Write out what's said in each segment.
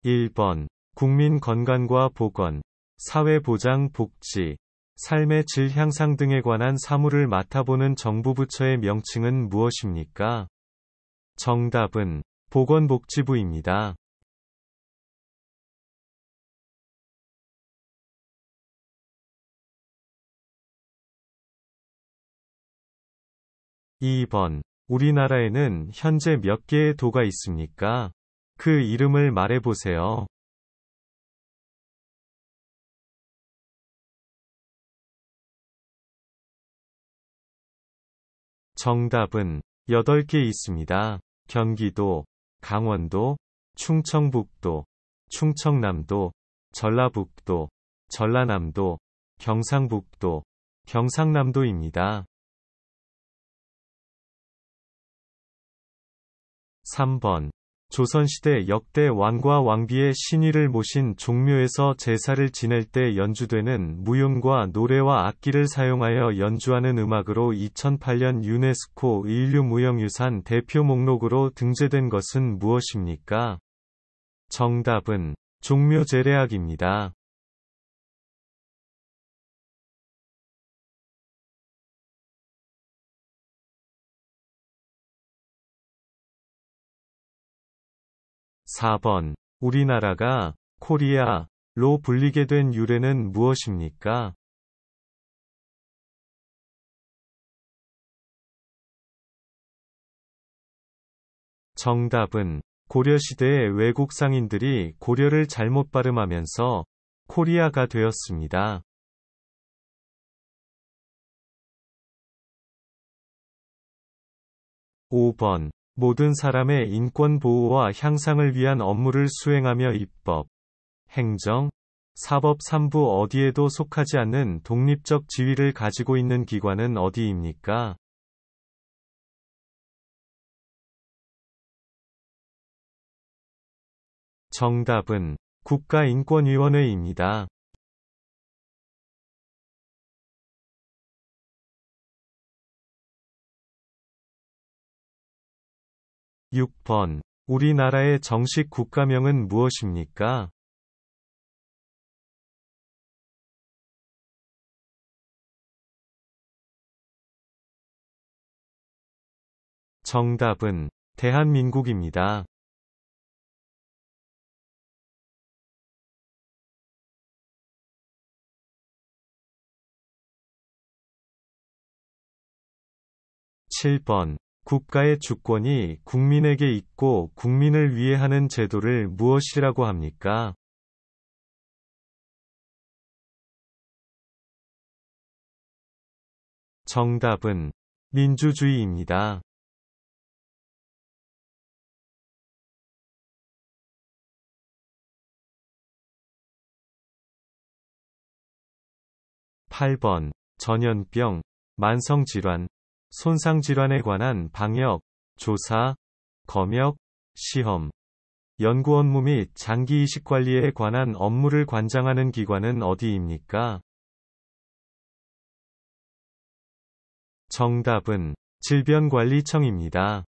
1번. 국민 건강과 보건, 사회보장 복지, 삶의 질 향상 등에 관한 사무를 맡아보는 정부 부처의 명칭은 무엇입니까? 정답은 보건복지부입니다. 2번. 우리나라에는 현재 몇 개의 도가 있습니까? 그 이름을 말해보세요. 정답은 8개 있습니다. 경기도, 강원도, 충청북도, 충청남도, 전라북도, 전라남도, 경상북도, 경상남도입니다. 3번. 조선시대 역대 왕과 왕비의 신위를 모신 종묘에서 제사를 지낼 때 연주되는 무용과 노래와 악기를 사용하여 연주하는 음악으로 2008년 유네스코 인류무형유산 대표 목록으로 등재된 것은 무엇입니까? 정답은 종묘제례악입니다. 4번. 우리나라가 코리아로 불리게 된 유래는 무엇입니까? 정답은 고려시대의 외국 상인들이 고려를 잘못 발음하면서 코리아가 되었습니다. 5번. 모든 사람의 인권 보호와 향상을 위한 업무를 수행하며 입법, 행정, 사법 3부 어디에도 속하지 않는 독립적 지위를 가지고 있는 기관은 어디입니까? 정답은 국가인권위원회입니다. 6번. 우리나라의 정식 국가명은 무엇입니까? 정답은 대한민국입니다. 7번. 국가의 주권이 국민에게 있고 국민을 위해 하는 제도를 무엇이라고 합니까? 정답은 민주주의입니다. 8번. 전염병, 만성질환, 손상질환에 관한 방역, 조사, 검역, 시험, 연구 업무 및 장기 이식 관리에 관한 업무를 관장하는 기관은 어디입니까? 정답은 질병관리청입니다.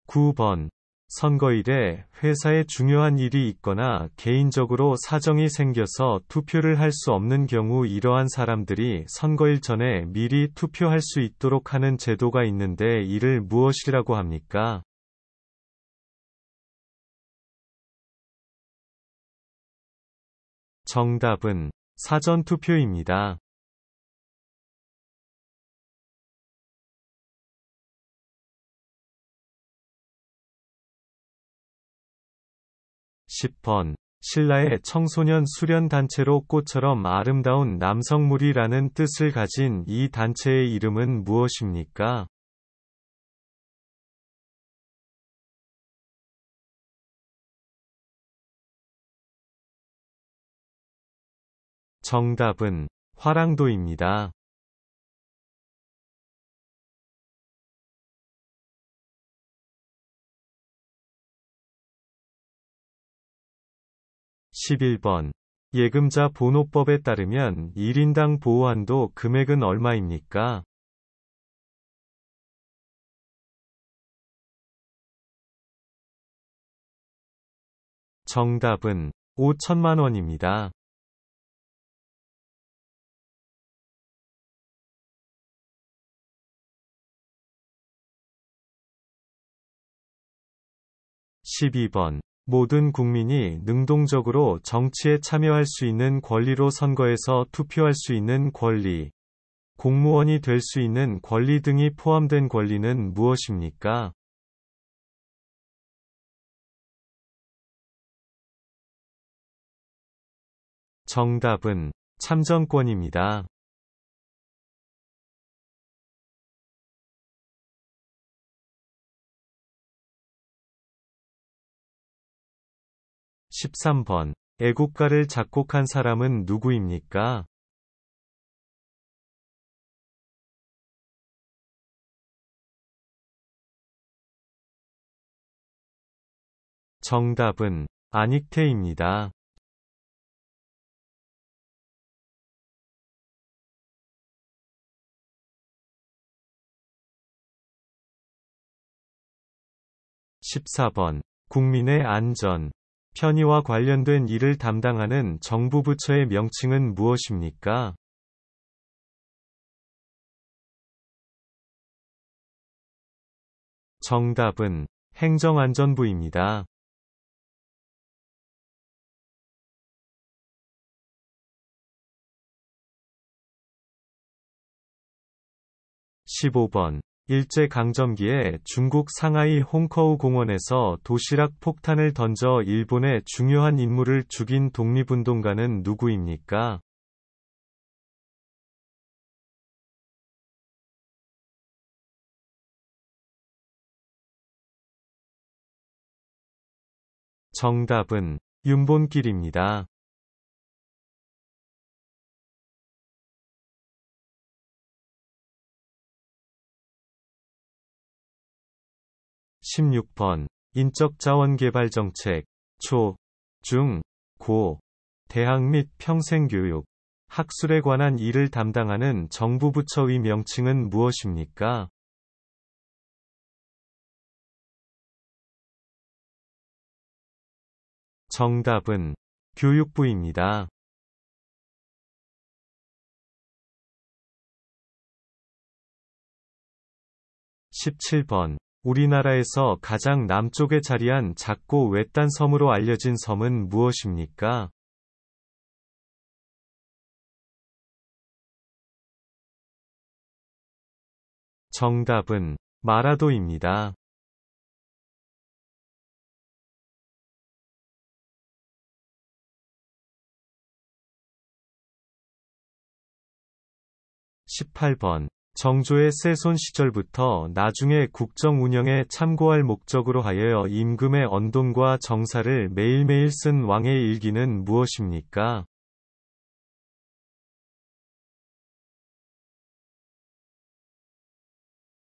9번. 선거일에 회사에 중요한 일이 있거나 개인적으로 사정이 생겨서 투표를 할 수 없는 경우 이러한 사람들이 선거일 전에 미리 투표할 수 있도록 하는 제도가 있는데 이를 무엇이라고 합니까? 정답은 사전투표입니다. 10번. 신라의 청소년 수련단체로 꽃처럼 아름다운 남성물이라는 뜻을 가진 이 단체의 이름은 무엇입니까? 정답은 화랑도입니다. 11번. 예금자 번호법에 따르면 1인당 보호한도 금액은 얼마입니까? 정답은 5천만 원입니다. 12번. 모든 국민이 능동적으로 정치에 참여할 수 있는 권리로 선거에서 투표할 수 있는 권리, 공무원이 될 수 있는 권리 등이 포함된 권리는 무엇입니까? 정답은 참정권입니다. 13번. 애국가를 작곡한 사람은 누구입니까? 정답은 안익태입니다. 14번. 국민의 안전, 편의와 관련된 일을 담당하는 정부 부처의 명칭은 무엇입니까? 정답은 행정안전부입니다. 15번. 일제강점기에 중국 상하이 홍커우 공원에서 도시락 폭탄을 던져 일본의 중요한 인물을 죽인 독립운동가는 누구입니까? 정답은 윤본길입니다. 16번. 인적자원개발정책, 초, 중, 고, 대학 및 평생교육, 학술에 관한 일을 담당하는 정부 부처의 명칭은 무엇입니까? 정답은 교육부입니다. 17번. 우리나라에서 가장 남쪽에 자리한 작고 외딴 섬으로 알려진 섬은 무엇입니까? 정답은 마라도입니다. 18번. 정조의 세손 시절부터 나중에 국정 운영에 참고할 목적으로 하여 임금의 언돈과 정사를 매일매일 쓴 왕의 일기는 무엇입니까?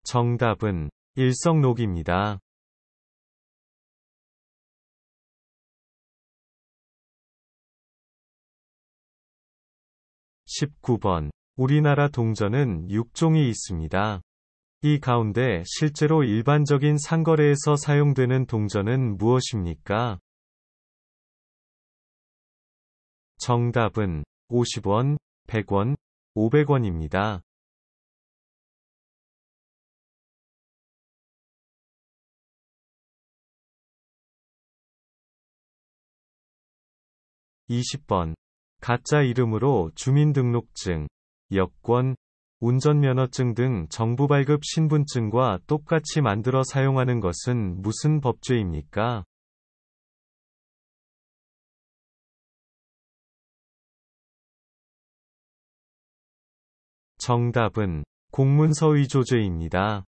정답은 일성록입니다. 19번. 우리나라 동전은 6종이 있습니다. 이 가운데 실제로 일반적인 상거래에서 사용되는 동전은 무엇입니까? 정답은 50원, 100원, 500원입니다. 20번. 가짜 이름으로 주민등록증, 여권, 운전면허증 등 정부 발급 신분증과 똑같이 만들어 사용하는 것은 무슨 법죄입니까? 정답은 공문서 위조죄입니다.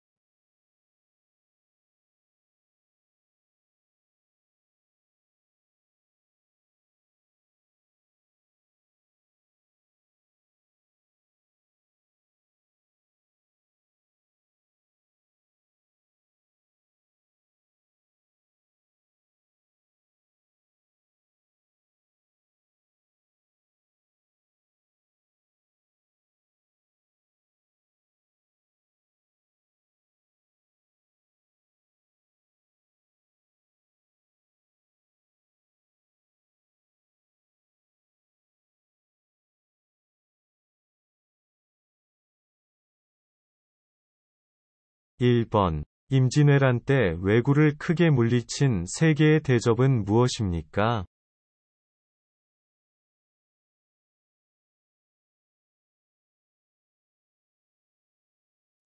1번. 임진왜란 때 왜구를 크게 물리친 세계의 대접은 무엇입니까?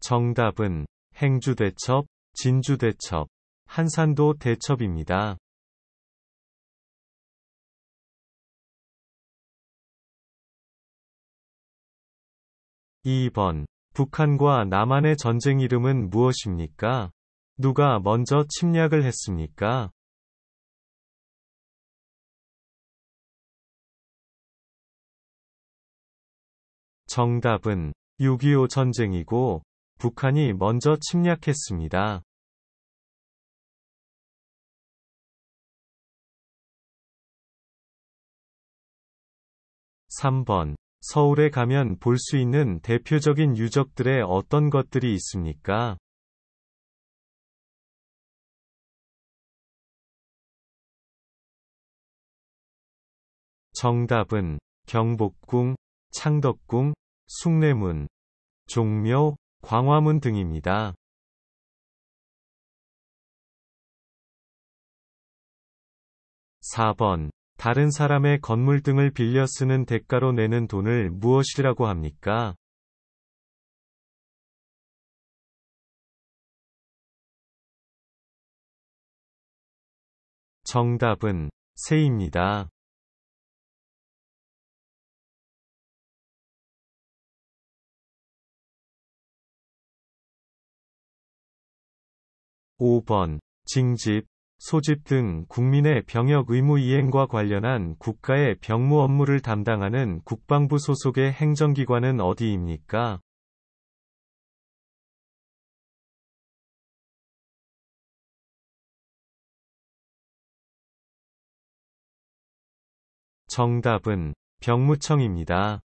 정답은 행주대첩, 진주대첩, 한산도 대첩입니다. 2번. 북한과 남한의 전쟁 이름은 무엇입니까? 누가 먼저 침략을 했습니까? 정답은 6.25 전쟁이고, 북한이 먼저 침략했습니다. 3번. 서울에 가면 볼 수 있는 대표적인 유적들의 어떤 것들이 있습니까? 정답은 경복궁, 창덕궁, 숭례문, 종묘, 광화문 등입니다. 4번. 다른 사람의 건물 등을 빌려 쓰는 대가로 내는 돈을 무엇이라고 합니까? 정답은 세입니다. 5번. 징집, 소집 등 국민의 병역 의무 이행과 관련한 국가의 병무 업무를 담당하는 국방부 소속의 행정기관은 어디입니까? 정답은 병무청입니다.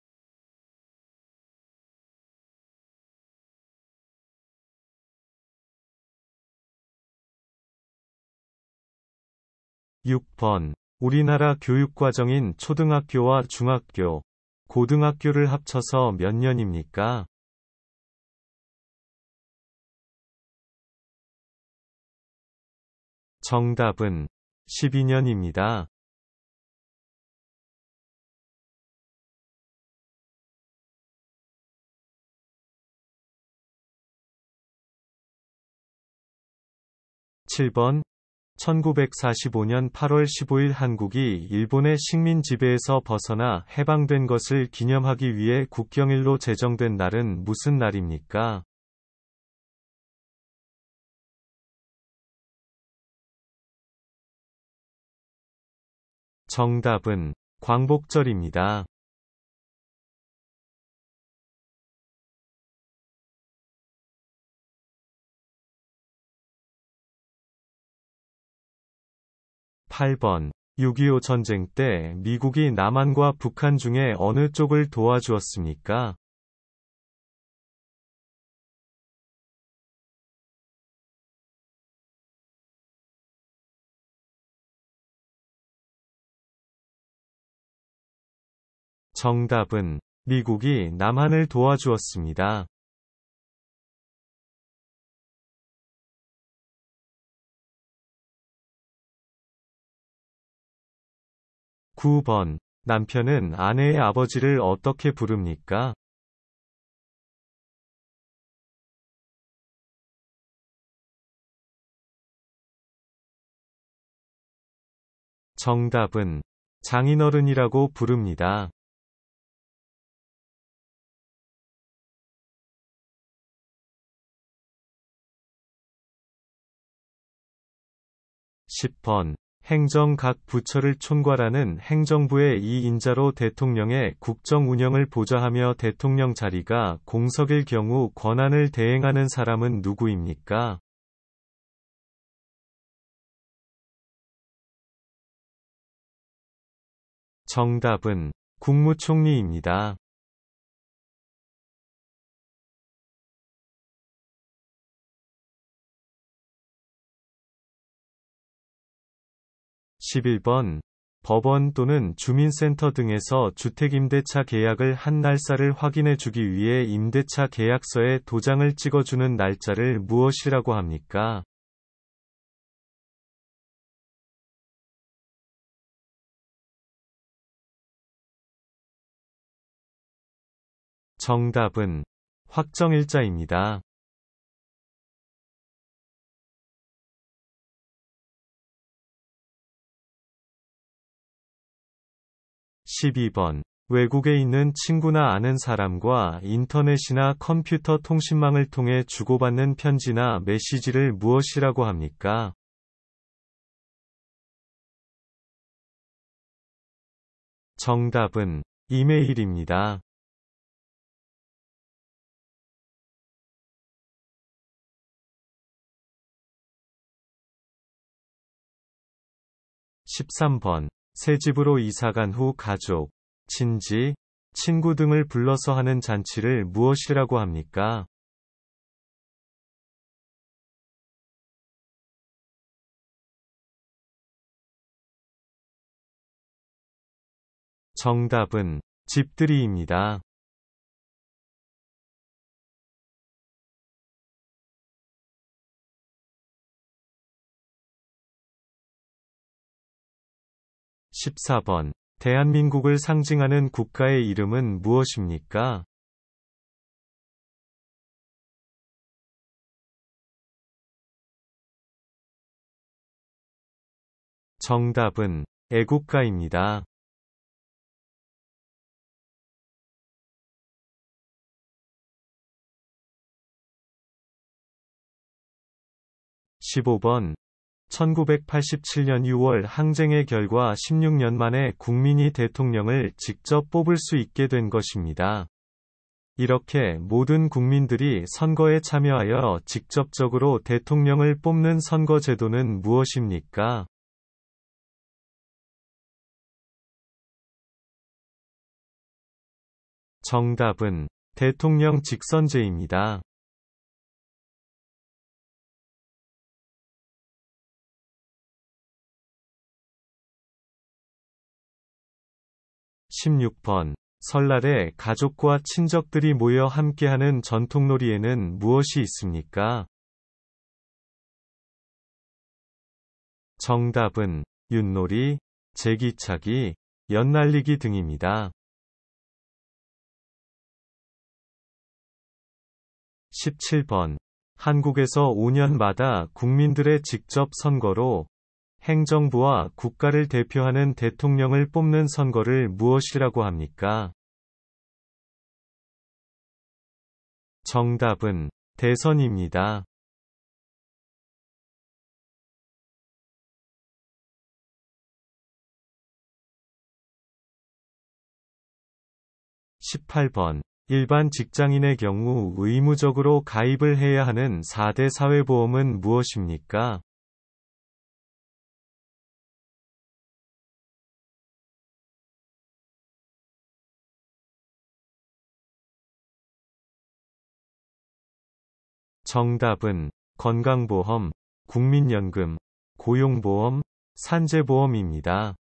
6번. 우리나라 교육과정인 초등학교와 중학교, 고등학교를 합쳐서 몇 년입니까? 정답은 12년입니다. 7번. 1945년 8월 15일 한국이 일본의 식민 지배에서 벗어나 해방된 것을 기념하기 위해 국경일로 제정된 날은 무슨 날입니까? 정답은 광복절입니다. 8번. 6.25 전쟁 때 미국이 남한과 북한 중에 어느 쪽을 도와주었습니까? 정답은 미국이 남한을 도와주었습니다. 9번. 남편은 아내의 아버지를 어떻게 부릅니까? 정답은 장인어른이라고 부릅니다. 10번. 행정 각 부처를 총괄하는 행정부의 이 인자로 대통령의 국정 운영을 보좌하며 대통령 자리가 공석일 경우 권한을 대행하는 사람은 누구입니까? 정답은 국무총리입니다. 11번. 법원 또는 주민센터 등에서 주택임대차 계약을 한 날짜를 확인해 주기 위해 임대차 계약서에 도장을 찍어주는 날짜를 무엇이라고 합니까? 정답은 확정일자입니다. 12번. 외국에 있는 친구나 아는 사람과 인터넷이나 컴퓨터 통신망을 통해 주고받는 편지나 메시지를 무엇이라고 합니까? 정답은 이메일입니다. 13번. 새 집으로 이사간 후 가족, 친지, 친구 등을 불러서 하는 잔치를 무엇이라고 합니까? 정답은 집들이입니다. 14번. 대한민국을 상징하는 국가의 이름은 무엇입니까? 정답은 애국가입니다. 15번. 1987년 6월 항쟁의 결과 16년 만에 국민이 대통령을 직접 뽑을 수 있게 된 것입니다. 이렇게 모든 국민들이 선거에 참여하여 직접적으로 대통령을 뽑는 선거제도는 무엇입니까? 정답은 대통령 직선제입니다. 16번. 설날에 가족과 친척들이 모여 함께하는 전통놀이에는 무엇이 있습니까? 정답은 윷놀이, 제기차기, 연날리기 등입니다. 17번. 한국에서 5년마다 국민들의 직접 선거로 행정부와 국가를 대표하는 대통령을 뽑는 선거를 무엇이라고 합니까? 정답은 대선입니다. 18번. 일반 직장인의 경우 의무적으로 가입을 해야 하는 4대 사회보험은 무엇입니까? 정답은 건강보험, 국민연금, 고용보험, 산재보험입니다.